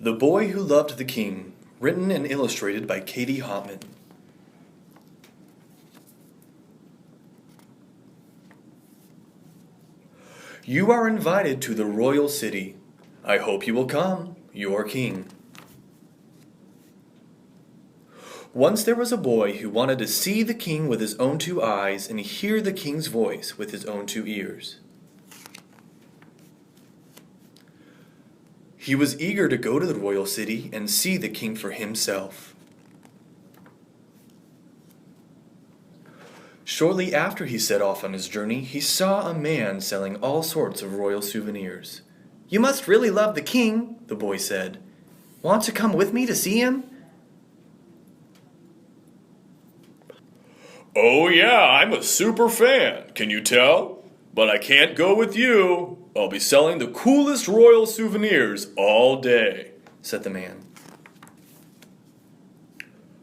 The Boy Who Loved the King, written and illustrated by Katie Hopmann. You are invited to the royal city. I hope you will come, your king. Once there was a boy who wanted to see the king with his own two eyes and hear the king's voice with his own two ears. He was eager to go to the royal city and see the king for himself. Shortly after he set off on his journey, he saw a man selling all sorts of royal souvenirs. "You must really love the king," the boy said. "Want to come with me to see him?" "Oh yeah, I'm a super fan, can you tell? But I can't go with you. I'll be selling the coolest royal souvenirs all day," said the man.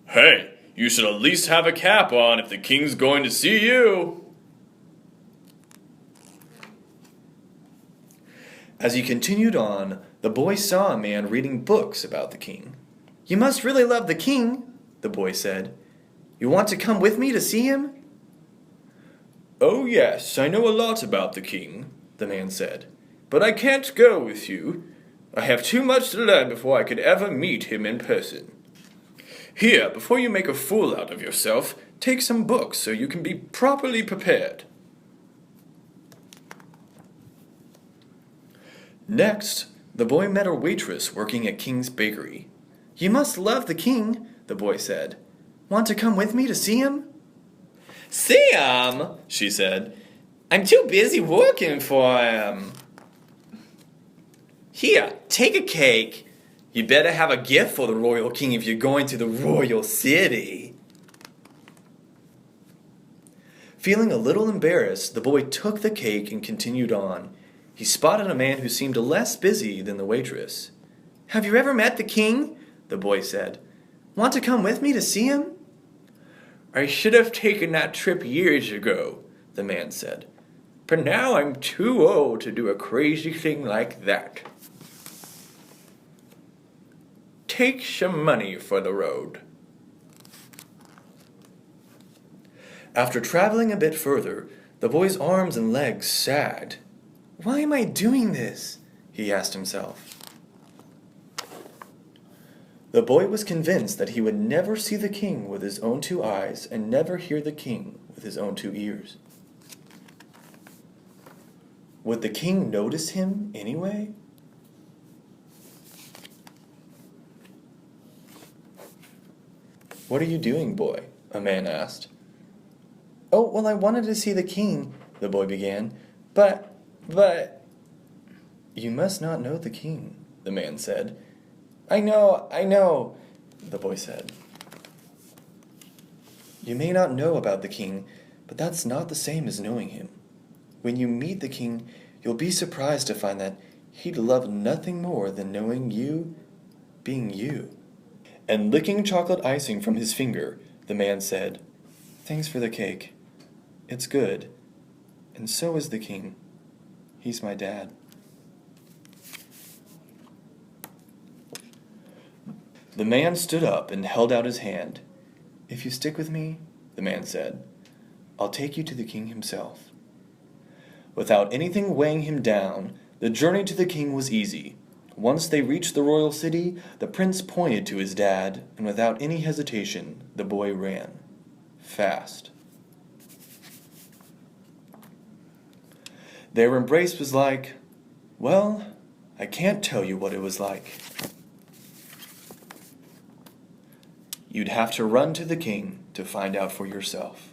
"Hey, you should at least have a cap on if the king's going to see you." As he continued on, the boy saw a man reading books about the king. "You must really love the king," the boy said. "You want to come with me to see him?" "Oh yes, I know a lot about the king," the man said. "But I can't go with you. I have too much to learn before I could ever meet him in person. Here, before you make a fool out of yourself, take some books so you can be properly prepared." Next, the boy met a waitress working at King's bakery. "You must love the king," the boy said. "Want to come with me to see him?" "See him," she said. "I'm too busy working for him." "Here, take a cake. You better have a gift for the royal king if you're going to the royal city." Feeling a little embarrassed, the boy took the cake and continued on. He spotted a man who seemed less busy than the waitress. "Have you ever met the king?" the boy said. "Want to come with me to see him?" "I should have taken that trip years ago," the man said. "But now I'm too old to do a crazy thing like that. Take some money for the road." After traveling a bit further, the boy's arms and legs sagged. "Why am I doing this?" he asked himself. The boy was convinced that he would never see the king with his own two eyes and never hear the king with his own two ears. Would the king notice him anyway? "What are you doing, boy?" a man asked. "Oh, well, I wanted to see the king," the boy began. But... "You must not know the king," the man said. I know, the boy said. "You may not know about the king, but that's not the same as knowing him. When you meet the king, you'll be surprised to find that he'd love nothing more than knowing you, being you." And licking chocolate icing from his finger, the man said, "Thanks for the cake. It's good. And so is the king. He's my dad." The man stood up and held out his hand. "If you stick with me," the man said, "I'll take you to the king himself." Without anything weighing him down, the journey to the king was easy. Once they reached the royal city, the prince pointed to his dad, and without any hesitation, the boy ran. Fast. Their embrace was like, well, I can't tell you what it was like. You'd have to run to the king to find out for yourself.